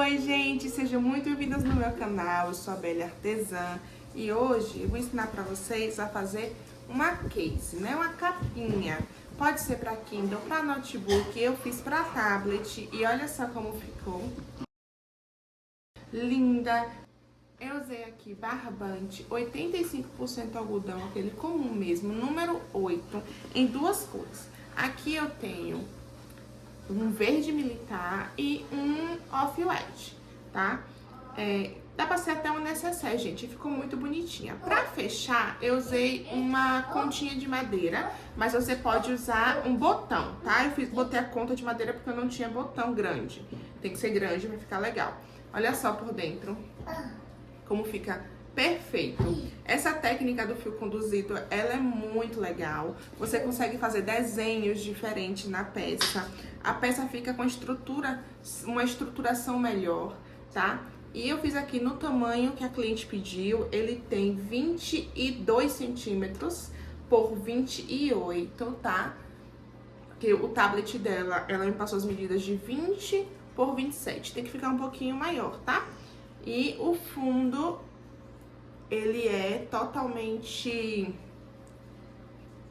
Oi, gente, sejam muito bem-vindos no meu canal. Eu sou a Belle Artesã e hoje eu vou ensinar pra vocês a fazer uma case, né? Uma capinha. Pode ser pra Kindle, pra notebook, eu fiz pra tablet e olha só como ficou. Linda! Eu usei aqui barbante 85% algodão, aquele comum mesmo, número 8, em duas cores. Aqui eu tenho um verde militar e um off-white, tá? Dá pra ser até um necessaire, gente, ficou muito bonitinha. Pra fechar, eu usei uma continha de madeira, mas você pode usar um botão, tá? Botei a conta de madeira porque eu não tinha botão grande. Tem que ser grande pra ficar legal. Olha só por dentro como fica perfeito. Essa técnica do fio conduzido, ela é muito legal. Você consegue fazer desenhos diferentes na peça. A peça fica com uma estruturação melhor, tá? E eu fiz aqui no tamanho que a cliente pediu. Ele tem 22 centímetros por 28, tá? Porque o tablet dela, ela me passou as medidas de 20 por 27. Tem que ficar um pouquinho maior, tá? E o fundo, ele é totalmente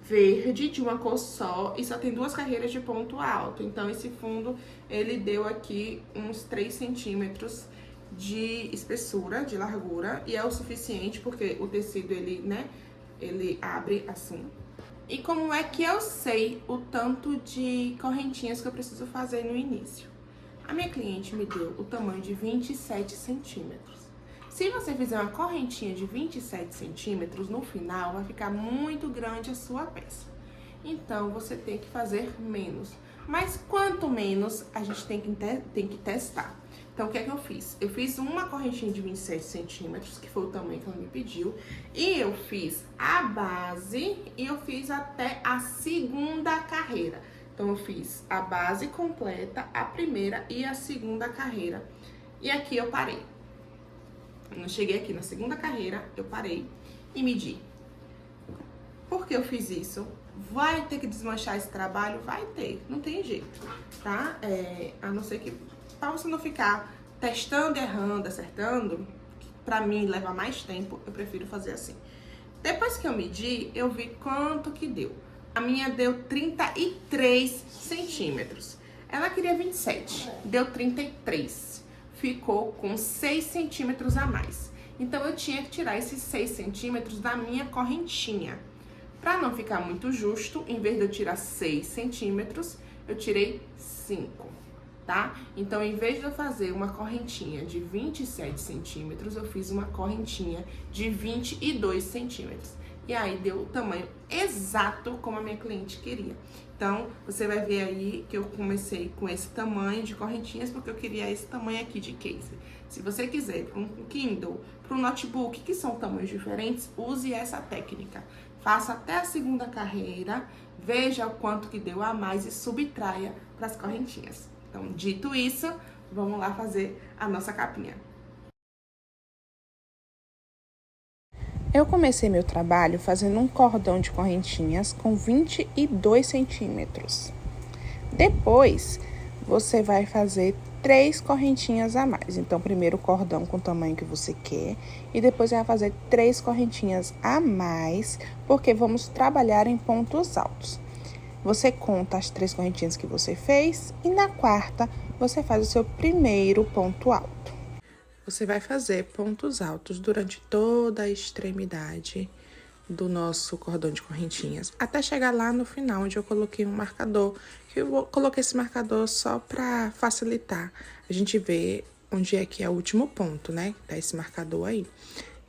verde, de uma cor só, e só tem duas carreiras de ponto alto. Então, esse fundo, ele deu aqui uns 3 centímetros de espessura, de largura, e é o suficiente, porque o tecido, ele, né, ele abre assim. E como é que eu sei o tanto de correntinhas que eu preciso fazer no início? A minha cliente me deu o tamanho de 27 centímetros. Se você fizer uma correntinha de 27 centímetros, no final vai ficar muito grande a sua peça. Então, você tem que fazer menos. Mas quanto menos, a gente tem que testar. Então, o que é que eu fiz? Eu fiz uma correntinha de 27 centímetros, que foi o tamanho que ela me pediu. E eu fiz a base e eu fiz até a segunda carreira. Então, eu fiz a base completa, a primeira e a segunda carreira. E aqui eu parei. Eu cheguei aqui na segunda carreira, eu parei e medi. Por que eu fiz isso? Vai ter que desmanchar esse trabalho? Vai ter, não tem jeito, tá? A não ser que, pra você não ficar testando, errando, acertando, que pra mim leva mais tempo, eu prefiro fazer assim. Depois que eu medi, eu vi quanto que deu. A minha deu 33 centímetros. Ela queria 27, deu 33. Ficou com 6 centímetros a mais. Então, eu tinha que tirar esses 6 centímetros da minha correntinha. Pra não ficar muito justo, em vez de eu tirar 6 centímetros, eu tirei 5, tá? Então, em vez de eu fazer uma correntinha de 27 centímetros, eu fiz uma correntinha de 22 centímetros. E aí, deu o tamanho exato como a minha cliente queria. Então, você vai ver aí que eu comecei com esse tamanho de correntinhas, porque eu queria esse tamanho aqui de case. Se você quiser para um Kindle, para um notebook, que são tamanhos diferentes, use essa técnica. Faça até a segunda carreira, veja o quanto que deu a mais e subtraia para as correntinhas. Então, dito isso, vamos lá fazer a nossa capinha. Eu comecei meu trabalho fazendo um cordão de correntinhas com 22 centímetros. Depois, você vai fazer 3 correntinhas a mais. Então, primeiro o cordão com o tamanho que você quer e depois vai fazer 3 correntinhas a mais, porque vamos trabalhar em pontos altos. Você conta as 3 correntinhas que você fez e na quarta você faz o seu primeiro ponto alto. Você vai fazer pontos altos durante toda a extremidade do nosso cordão de correntinhas, até chegar lá no final, onde eu coloquei um marcador, que eu coloquei esse marcador só para facilitar a gente ver onde é que é o último ponto, né? Tá esse marcador aí.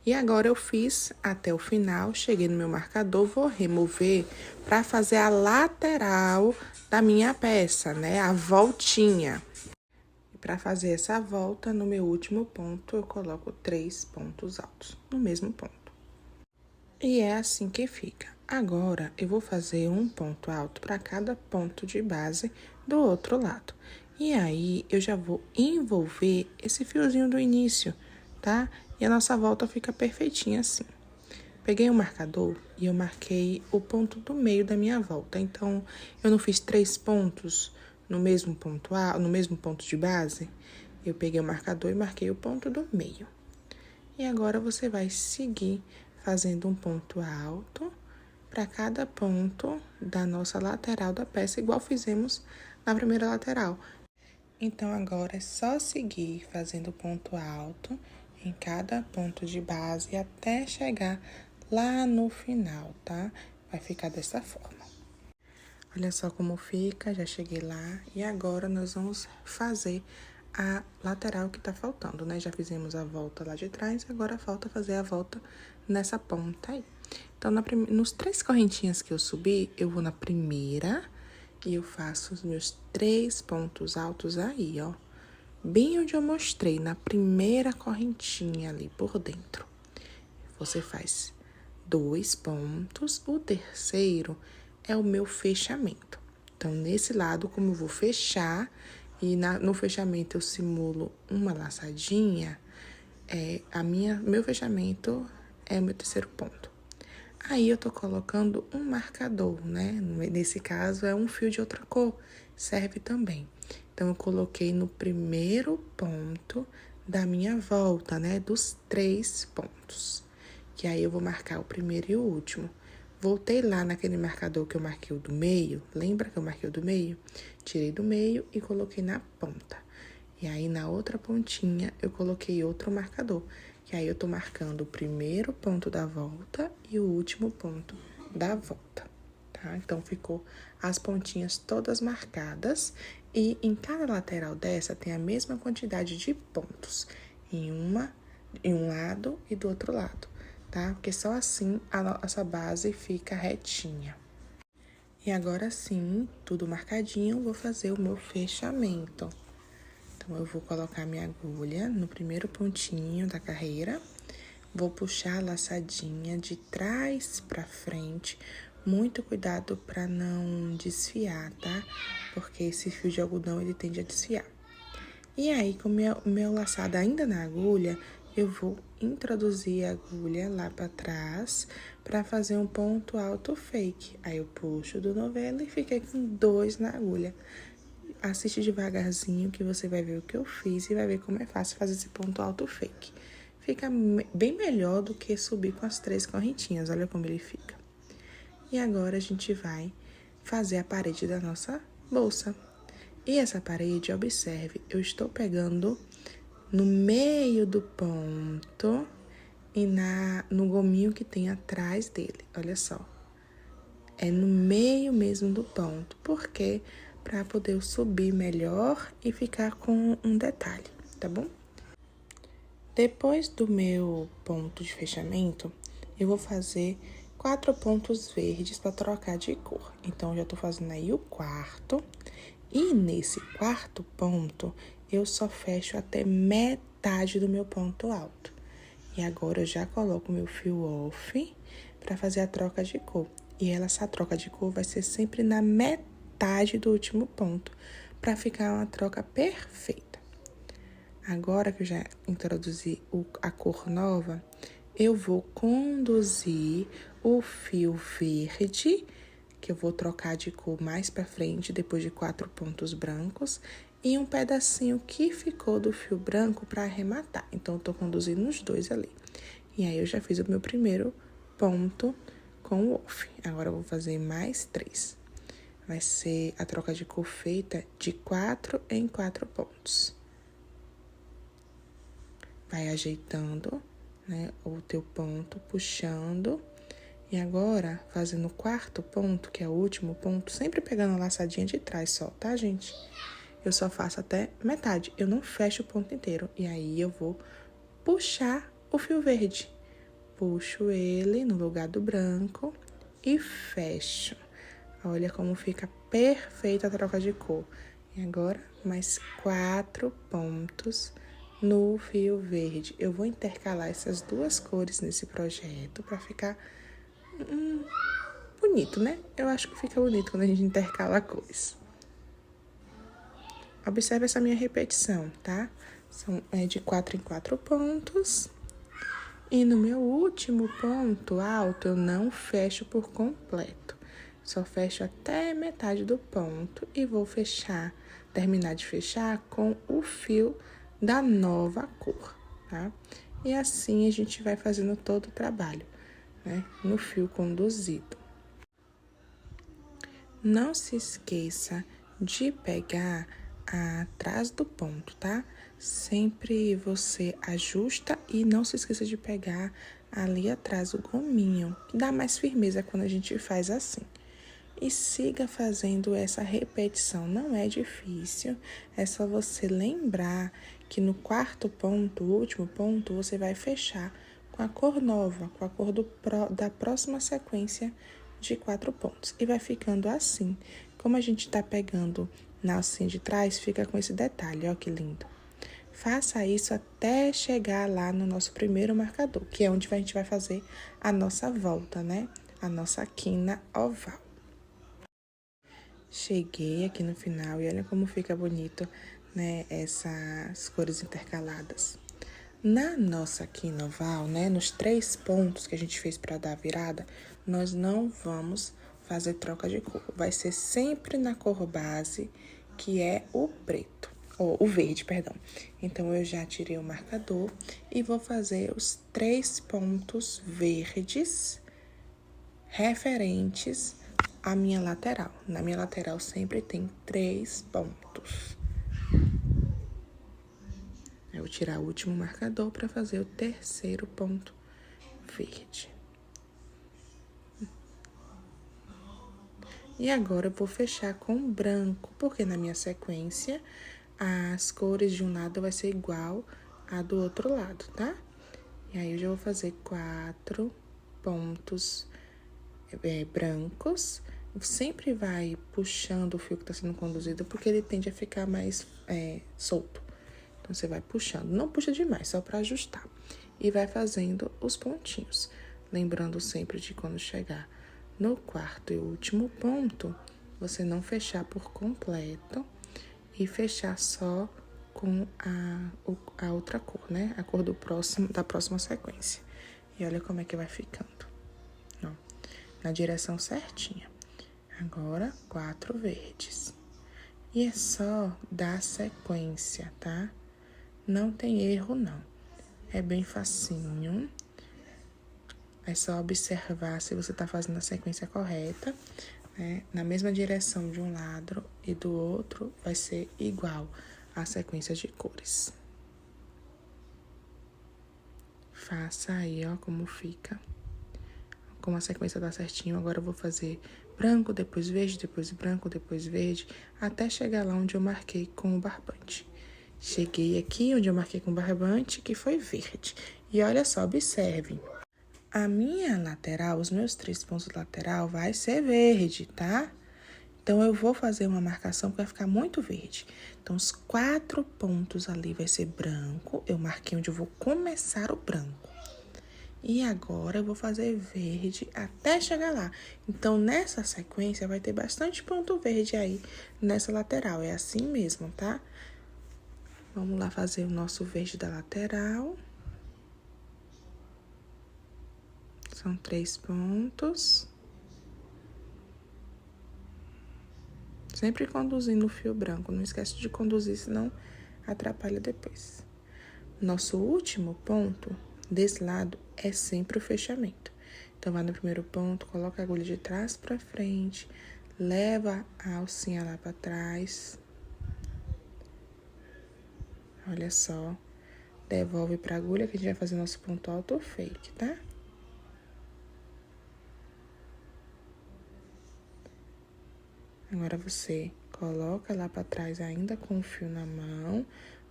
E agora eu fiz até o final, cheguei no meu marcador, vou remover para fazer a lateral da minha peça, né? A voltinha. Para fazer essa volta, no meu último ponto, eu coloco 3 pontos altos no mesmo ponto. E é assim que fica. Agora, eu vou fazer um ponto alto para cada ponto de base do outro lado. E aí, eu já vou envolver esse fiozinho do início, tá? E a nossa volta fica perfeitinha assim. Peguei o marcador e eu marquei o ponto do meio da minha volta. Então, eu não fiz 3 pontos no mesmo ponto de base. Eu peguei o marcador e marquei o ponto do meio. E agora você vai seguir fazendo um ponto alto para cada ponto da nossa lateral da peça, igual fizemos na primeira lateral. Então, agora é só seguir fazendo ponto alto em cada ponto de base até chegar lá no final, tá? Vai ficar dessa forma. Olha só como fica, já cheguei lá. E agora nós vamos fazer a lateral que tá faltando, né? Já fizemos a volta lá de trás, agora falta fazer a volta nessa ponta aí. Então, nos 3 correntinhas que eu subi, eu vou na primeira e eu faço os meus 3 pontos altos aí, ó. Bem onde eu mostrei, na primeira correntinha ali por dentro. Você faz 2 pontos, o terceiro é o meu fechamento. Então, nesse lado, como eu vou fechar, e no fechamento eu simulo uma laçadinha, meu fechamento é o meu terceiro ponto. Aí, eu tô colocando um marcador, né? Nesse caso, é um fio de outra cor, serve também. Então, eu coloquei no primeiro ponto da minha volta, né? Dos 3 pontos. Que aí, eu vou marcar o primeiro e o último. Voltei lá naquele marcador que eu marquei o do meio. Lembra que eu marquei o do meio? Tirei do meio e coloquei na ponta. E aí, na outra pontinha, eu coloquei outro marcador. Que aí, eu tô marcando o primeiro ponto da volta e o último ponto da volta, tá? Então, ficou as pontinhas todas marcadas. E em cada lateral dessa, tem a mesma quantidade de pontos. Em um lado e do outro lado, tá? Porque só assim a nossa base fica retinha. E agora sim, tudo marcadinho, vou fazer o meu fechamento. Então, eu vou colocar minha agulha no primeiro pontinho da carreira, vou puxar a laçadinha de trás pra frente, muito cuidado pra não desfiar, tá? Porque esse fio de algodão, ele tende a desfiar. E aí, com o meu laçado ainda na agulha, eu vou introduzir a agulha lá pra trás pra fazer um ponto alto fake. Aí, eu puxo do novelo e fiquei com 2 na agulha. Assiste devagarzinho que você vai ver o que eu fiz e vai ver como é fácil fazer esse ponto alto fake. Fica bem melhor do que subir com as 3 correntinhas, olha como ele fica. E agora a gente vai fazer a parede da nossa bolsa. E essa parede, observe, eu estou pegando no meio do ponto e no gominho que tem atrás dele, olha só. É no meio mesmo do ponto, porque para poder eu subir melhor e ficar com um detalhe, tá bom? Depois do meu ponto de fechamento, eu vou fazer 4 pontos verdes para trocar de cor. Então, já tô fazendo aí o quarto. E nesse quarto ponto, eu só fecho até metade do meu ponto alto. E agora, eu já coloco meu fio off para fazer a troca de cor. E essa troca de cor vai ser sempre na metade do último ponto, para ficar uma troca perfeita. Agora que eu já introduzi a cor nova, eu vou conduzir o fio verde, que eu vou trocar de cor mais pra frente, depois de 4 pontos brancos, e um pedacinho que ficou do fio branco para arrematar. Então, eu tô conduzindo os 2 ali. E aí, eu já fiz o meu primeiro ponto com o off. Agora, eu vou fazer mais 3. Vai ser a troca de cor feita de 4 em 4 pontos. Vai ajeitando, né, o teu ponto, puxando. E agora, fazendo o quarto ponto, que é o último ponto, sempre pegando a laçadinha de trás só, tá, gente? Eu só faço até metade, eu não fecho o ponto inteiro. E aí, eu vou puxar o fio verde. Puxo ele no lugar do branco e fecho. Olha como fica perfeita a troca de cor. E agora, mais 4 pontos no fio verde. Eu vou intercalar essas 2 cores nesse projeto para ficar bonito, né? Eu acho que fica bonito quando a gente intercala cores. Observe essa minha repetição, tá? São de 4 em 4 pontos. E no meu último ponto alto, eu não fecho por completo. Só fecho até metade do ponto e vou terminar de fechar com o fio da nova cor, tá? E assim a gente vai fazendo todo o trabalho, né? No fio conduzido. Não se esqueça de pegar atrás do ponto, tá? Sempre você ajusta e não se esqueça de pegar ali atrás o gominho, que dá mais firmeza quando a gente faz assim. E siga fazendo essa repetição, não é difícil, é só você lembrar que no quarto ponto, o último ponto, você vai fechar com a cor nova, com a cor da próxima sequência de 4 pontos. E vai ficando assim. Como a gente tá pegando na alcinha de trás, fica com esse detalhe, ó que lindo. Faça isso até chegar lá no nosso primeiro marcador, que é onde a gente vai fazer a nossa volta, né? A nossa quina oval. Cheguei aqui no final e olha como fica bonito, né, essas cores intercaladas. Na nossa quina oval, né, nos 3 pontos que a gente fez para dar a virada, nós não vamos fazer troca de cor. Vai ser sempre na cor base, que é o preto, ou o verde, perdão. Então, eu já tirei o marcador e vou fazer os 3 pontos verdes referentes à minha lateral. Na minha lateral sempre tem 3 pontos. Eu vou tirar o último marcador para fazer o terceiro ponto verde. E agora eu vou fechar com branco, porque na minha sequência as cores de um lado vai ser igual a do outro lado, tá? E aí eu já vou fazer 4 pontos brancos. Sempre vai puxando o fio que tá sendo conduzido, porque ele tende a ficar mais solto. Então, você vai puxando. Não puxa demais, só pra ajustar. E vai fazendo os pontinhos. Lembrando sempre de quando chegar no quarto e último ponto, você não fechar por completo e fechar só com a outra cor, né? A cor da próxima sequência. E olha como é que vai ficando. Ó, na direção certinha. Agora, 4 verdes. E é só dar sequência, tá? Não tem erro, não. É bem facinho. É só observar se você tá fazendo a sequência correta, né? Na mesma direção de um lado e do outro, vai ser igual a sequência de cores. Faça aí, ó, como fica. Como a sequência tá certinho, agora eu vou fazer branco, depois verde, depois branco, depois verde, até chegar lá onde eu marquei com o barbante. Cheguei aqui onde eu marquei com o barbante, que foi verde. E olha só, observem. A minha lateral, os meus 3 pontos lateral vai ser verde, tá? Então, eu vou fazer uma marcação que vai ficar muito verde. Então, os 4 pontos ali vai ser branco. Eu marquei onde eu vou começar o branco. E agora, eu vou fazer verde até chegar lá. Então, nessa sequência, vai ter bastante ponto verde aí nessa lateral. É assim mesmo, tá? Vamos lá fazer o nosso verde da lateral. São 3 pontos. Sempre conduzindo o fio branco. Não esquece de conduzir, senão atrapalha depois. Nosso último ponto desse lado é sempre o fechamento. Então, vai no primeiro ponto, coloca a agulha de trás pra frente, leva a alcinha lá pra trás. Olha só. Devolve pra agulha que a gente vai fazer nosso ponto alto fake, tá? Agora, você coloca lá pra trás ainda com o fio na mão.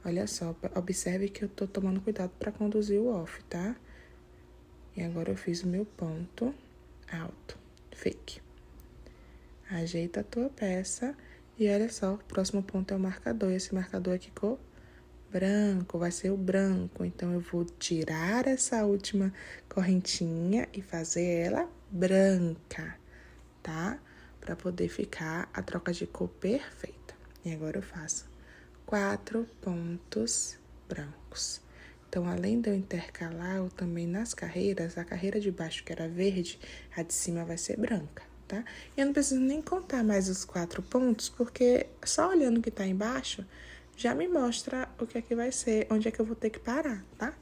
Olha só, observe que eu tô tomando cuidado pra conduzir o off, tá? E agora eu fiz o meu ponto alto, fake. Ajeita a tua peça e olha só, o próximo ponto é o marcador. Esse marcador aqui ficou branco, vai ser o branco. Então, eu vou tirar essa última correntinha e fazer ela branca, tá? Pra poder ficar a troca de cor perfeita. E agora eu faço 4 pontos brancos. Então, além de eu intercalar, eu também nas carreiras, a carreira de baixo que era verde, a de cima vai ser branca, tá? E eu não preciso nem contar mais os 4 pontos, porque só olhando o que tá embaixo, já me mostra o que é que vai ser, onde é que eu vou ter que parar, tá?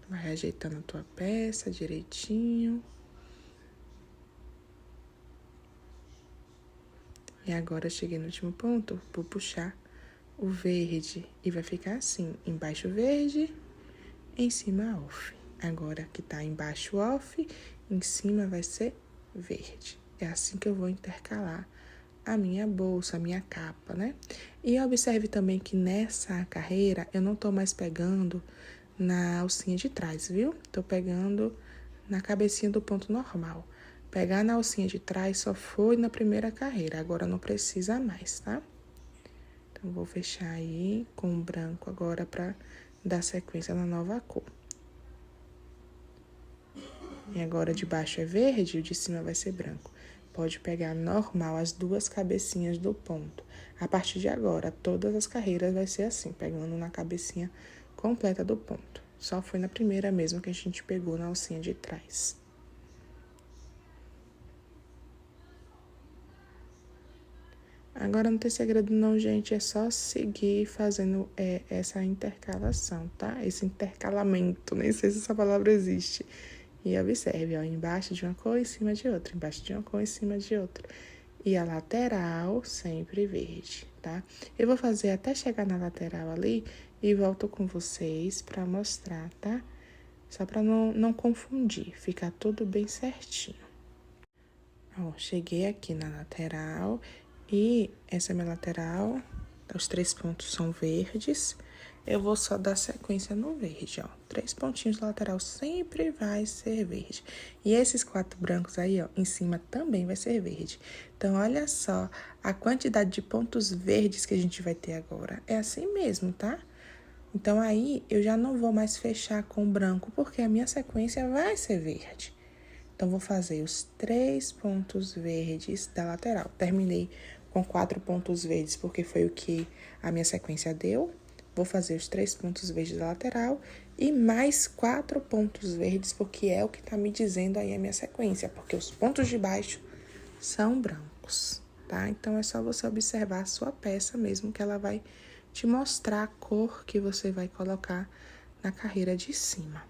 Vai ajeitando a tua peça direitinho. E agora, cheguei no último ponto, vou puxar o verde. E vai ficar assim, embaixo verde, em cima off. Agora que tá embaixo off, em cima vai ser verde. É assim que eu vou intercalar a minha bolsa, a minha capa, né? E observe também que nessa carreira eu não tô mais pegando na alcinha de trás, viu? Tô pegando na cabecinha do ponto normal. Pegar na alcinha de trás só foi na primeira carreira, agora não precisa mais, tá? Então, vou fechar aí com o branco agora pra dar sequência na nova cor. E agora de baixo é verde e o de cima vai ser branco. Pode pegar normal as duas cabecinhas do ponto. A partir de agora, todas as carreiras vai ser assim, pegando na cabecinha completa do ponto. Só foi na primeira mesmo que a gente pegou na alcinha de trás. Agora não tem segredo não, gente, é só seguir fazendo essa intercalação, tá? Esse intercalamento, nem sei se essa palavra existe. E observe, ó, embaixo de uma cor, em cima de outra, embaixo de uma cor, em cima de outra. E a lateral sempre verde, tá? Eu vou fazer até chegar na lateral ali e volto com vocês pra mostrar, tá? Só pra não confundir, ficar tudo bem certinho. Ó, cheguei aqui na lateral e essa é a minha lateral, os 3 pontos são verdes. Eu vou só dar sequência no verde, ó. 3 pontinhos da lateral sempre vai ser verde. E esses 4 brancos aí, ó, em cima também vai ser verde. Então, olha só a quantidade de pontos verdes que a gente vai ter agora. É assim mesmo, tá? Então, aí, eu já não vou mais fechar com branco, porque a minha sequência vai ser verde. Então, vou fazer os 3 pontos verdes da lateral. Terminei com 4 pontos verdes, porque foi o que a minha sequência deu. Vou fazer os 3 pontos verdes da lateral e mais 4 pontos verdes, porque é o que tá me dizendo aí a minha sequência, porque os pontos de baixo são brancos, tá? Então, é só você observar a sua peça mesmo, que ela vai te mostrar a cor que você vai colocar na carreira de cima.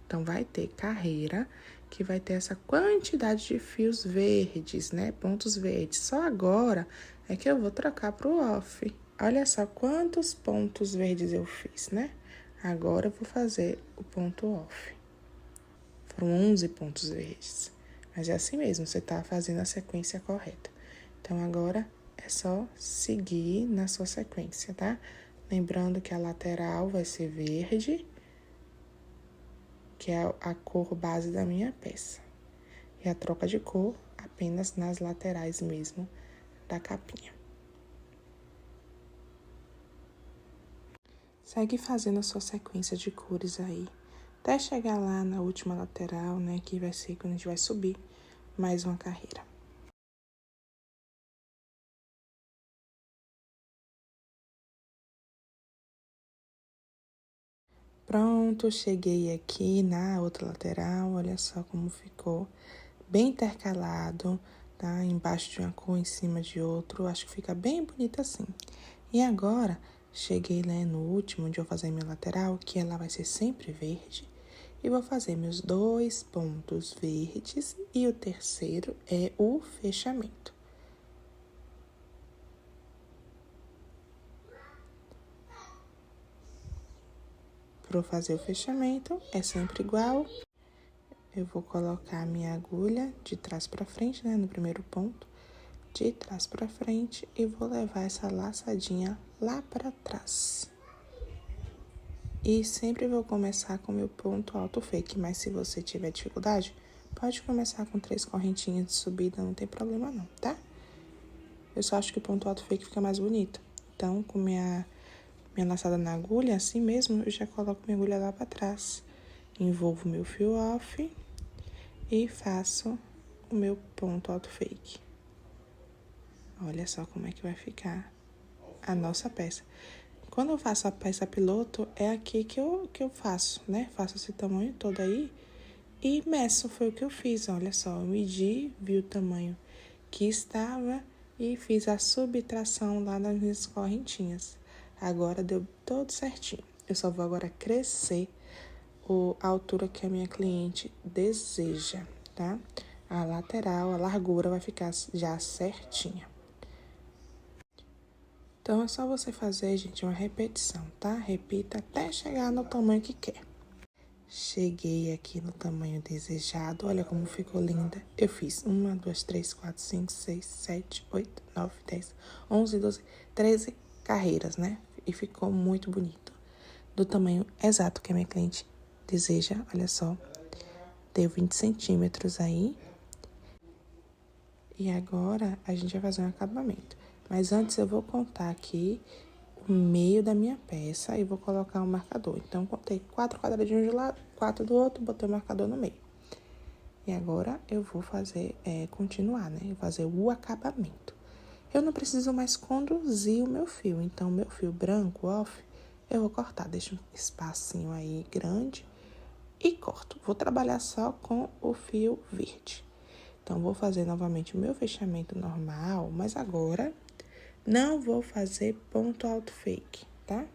Então, vai ter carreira que vai ter essa quantidade de fios verdes, né? Pontos verdes. Só agora é que eu vou trocar pro off. Olha só quantos pontos verdes eu fiz, né? Agora eu vou fazer o ponto off. Foram 11 pontos verdes. Mas é assim mesmo, você tá fazendo a sequência correta. Então, agora é só seguir na sua sequência, tá? Lembrando que a lateral vai ser verde, que é a cor base da minha peça. E a troca de cor apenas nas laterais mesmo da capinha. Segue fazendo a sua sequência de cores aí, até chegar lá na última lateral, né, que vai ser quando a gente vai subir mais uma carreira. Pronto, cheguei aqui na outra lateral, olha só como ficou, bem intercalado, tá? Embaixo de uma cor, em cima de outro, acho que fica bem bonito assim. E agora, cheguei, né, no último, onde eu vou fazer minha lateral, que ela vai ser sempre verde, e vou fazer meus 2 pontos verdes, e o terceiro é o fechamento. Para fazer o fechamento, é sempre igual. Eu vou colocar a minha agulha de trás para frente, né, no primeiro ponto, de trás para frente, e vou levar essa laçadinha lá para trás. E sempre vou começar com o meu ponto alto fake, mas se você tiver dificuldade, pode começar com 3 correntinhas de subida, não tem problema não, tá? Eu só acho que o ponto alto fake fica mais bonito. Então, com minha laçada na agulha, assim mesmo, eu já coloco minha agulha lá pra trás. Envolvo meu fio off e faço o meu ponto alto fake. Olha só como é que vai ficar a nossa peça. Quando eu faço a peça piloto, é aqui que eu faço, né? Faço esse tamanho todo aí e meço, foi o que eu fiz. Olha só, eu medi, vi o tamanho que estava e fiz a subtração lá nas minhas correntinhas. Agora deu todo certinho. Eu só vou agora crescer a altura que a minha cliente deseja, tá? A lateral, a largura vai ficar já certinha. Então, é só você fazer, gente, uma repetição, tá? Repita até chegar no tamanho que quer. Cheguei aqui no tamanho desejado. Olha como ficou linda. Eu fiz 1, 2, 3, 4, 5, 6, 7, 8, 9, 10, 11, 12, 13 carreiras, né? E ficou muito bonito. Do tamanho exato que a minha cliente deseja. Olha só. Deu 20 centímetros aí. E agora, a gente vai fazer um acabamento. Mas antes, eu vou contar aqui o meio da minha peça e vou colocar um marcador. Então, contei 4 quadradinhos de um lado, 4 do outro, botei o marcador no meio. E agora, eu vou fazer, continuar, né? Vou fazer o acabamento. Eu não preciso mais conduzir o meu fio. Então, o meu fio branco, off, eu vou cortar. Deixo um espacinho aí grande e corto. Vou trabalhar só com o fio verde. Então, vou fazer novamente o meu fechamento normal, mas agora não vou fazer ponto alto fake, tá?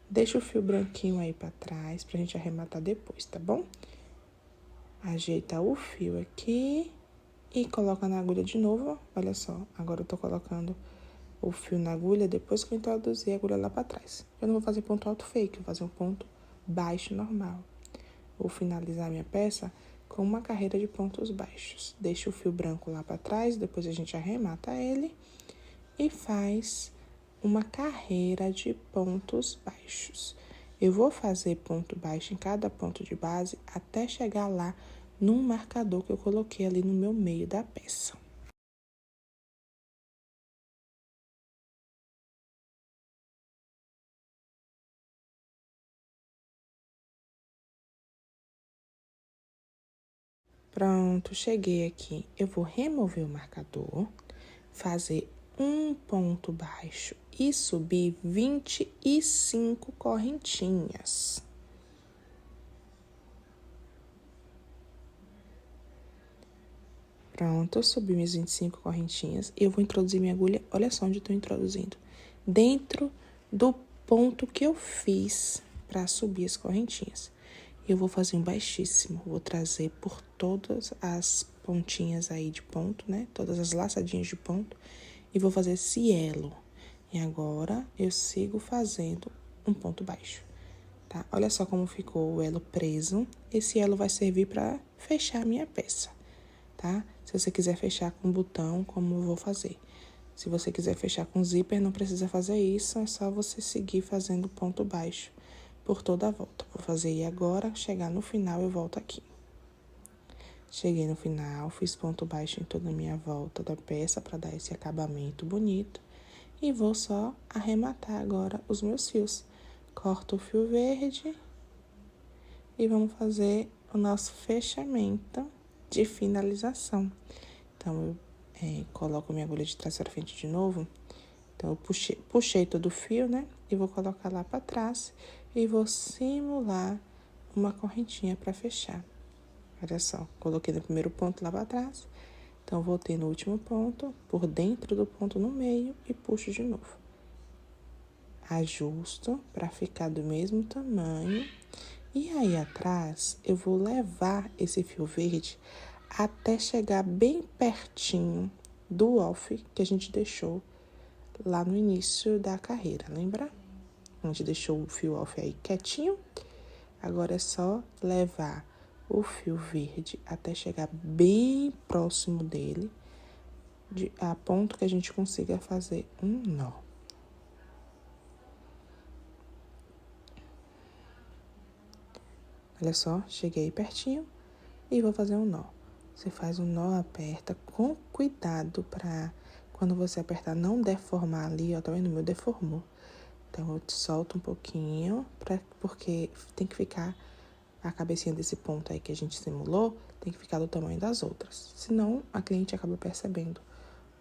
Deixa o fio branquinho aí pra trás, pra gente arrematar depois, tá bom? Ajeita o fio aqui e coloca na agulha de novo, olha só. Agora eu tô colocando o fio na agulha depois que eu introduzir a agulha lá pra trás. Eu não vou fazer ponto alto fake, vou fazer um ponto baixo normal. Vou finalizar minha peça com uma carreira de pontos baixos. Deixa o fio branco lá pra trás, depois a gente arremata ele e faz uma carreira de pontos baixos. Eu vou fazer ponto baixo em cada ponto de base até chegar lá num marcador que eu coloquei ali no meu meio da peça. Pronto, cheguei aqui. Eu vou remover o marcador, fazer um ponto baixo e subir 25 correntinhas. Pronto, eu subi minhas 25 correntinhas e eu vou introduzir minha agulha, olha só onde eu tô introduzindo. Dentro do ponto que eu fiz para subir as correntinhas. Eu vou fazer um baixíssimo, vou trazer por todas as pontinhas aí de ponto, né? Todas as laçadinhas de ponto e vou fazer esse elo. E agora, eu sigo fazendo um ponto baixo, tá? Olha só como ficou o elo preso. Esse elo vai servir para fechar a minha peça, tá? Se você quiser fechar com botão, como eu vou fazer. Se você quiser fechar com zíper, não precisa fazer isso, é só você seguir fazendo ponto baixo por toda a volta. Vou fazer aí agora, chegar no final, eu volto aqui. Cheguei no final, fiz ponto baixo em toda a minha volta da peça para dar esse acabamento bonito. E vou só arrematar agora os meus fios. Corto o fio verde e vamos fazer o nosso fechamento de finalização. Então, eu coloco minha agulha de trás para frente de novo. Então, eu puxei todo o fio, né? E vou colocar lá para trás e vou simular uma correntinha para fechar. Olha só, coloquei no primeiro ponto lá para trás. Então, voltei no último ponto, por dentro do ponto no meio e puxo de novo. Ajusto para ficar do mesmo tamanho. E aí, atrás, eu vou levar esse fio verde até chegar bem pertinho do off que a gente deixou lá no início da carreira, lembra? A gente deixou o fio off aí quietinho. Agora é só levar o fio verde até chegar bem próximo dele, a ponto que a gente consiga fazer um nó. Olha só, cheguei pertinho e vou fazer um nó. Você faz um nó, aperta com cuidado pra quando você apertar não deformar ali, ó, tá vendo? O meu deformou. Então, eu solto um pouquinho, porque tem que ficar a cabecinha desse ponto aí que a gente simulou, tem que ficar do tamanho das outras. Senão, a cliente acaba percebendo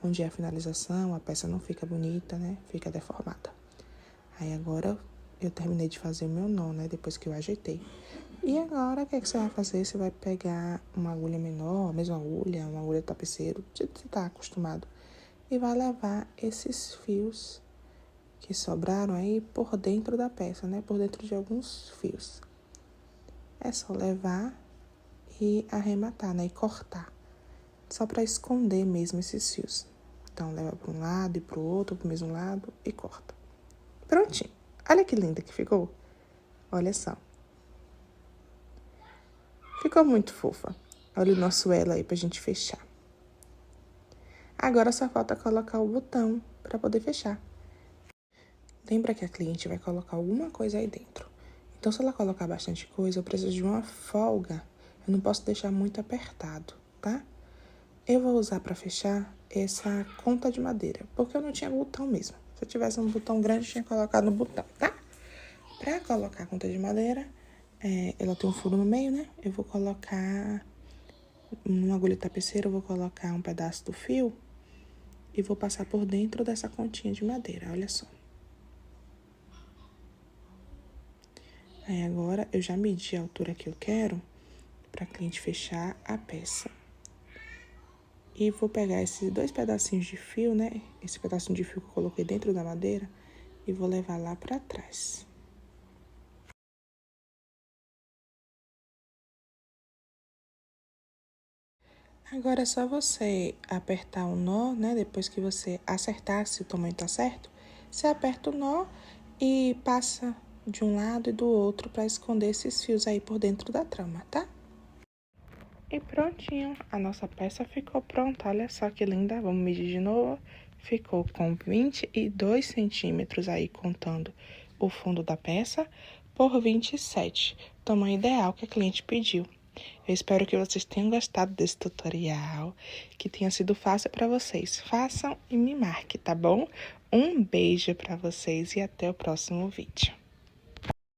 onde é a finalização, a peça não fica bonita, né? Fica deformada. Aí, agora, eu terminei de fazer o meu nó, né? Depois que eu ajeitei. E agora, o que você vai fazer? Você vai pegar uma agulha menor, a mesma agulha, uma agulha tapeceiro, do jeito que você tá acostumado. e vai levar esses fios que sobraram aí por dentro da peça, né? Por dentro de alguns fios. É só levar e arrematar, né? E cortar. Só para esconder mesmo esses fios. Então, leva para um lado e para o outro, para o mesmo lado e corta. Prontinho. Olha que linda que ficou. Olha só. Ficou muito fofa. Olha o nosso elo aí pra gente fechar. Agora só falta colocar o botão para poder fechar. Lembra que a cliente vai colocar alguma coisa aí dentro. Então, se ela colocar bastante coisa, eu preciso de uma folga. Eu não posso deixar muito apertado, tá? Eu vou usar para fechar essa conta de madeira, porque eu não tinha botão mesmo. Se eu tivesse um botão grande, eu tinha colocado no botão, tá? Para colocar a conta de madeira, ela tem um furo no meio, né? Eu vou colocar, numa agulha tapeceira, eu vou colocar um pedaço do fio e vou passar por dentro dessa continha de madeira, olha só. Aí agora, eu já medi a altura que eu quero para a cliente fechar a peça. E vou pegar esses 2 pedacinhos de fio, né? Esse pedacinho de fio que eu coloquei dentro da madeira e vou levar lá para trás. Agora é só você apertar o nó, né? Depois que você acertar se o tamanho tá certo, você aperta o nó e passa de um lado e do outro para esconder esses fios aí por dentro da trama, tá? E prontinho, a nossa peça ficou pronta, olha só que linda, vamos medir de novo. Ficou com 22 centímetros aí, contando o fundo da peça, por 27, tamanho ideal que a cliente pediu. Eu espero que vocês tenham gostado desse tutorial, que tenha sido fácil para vocês. Façam e me marquem, tá bom? Um beijo para vocês e até o próximo vídeo.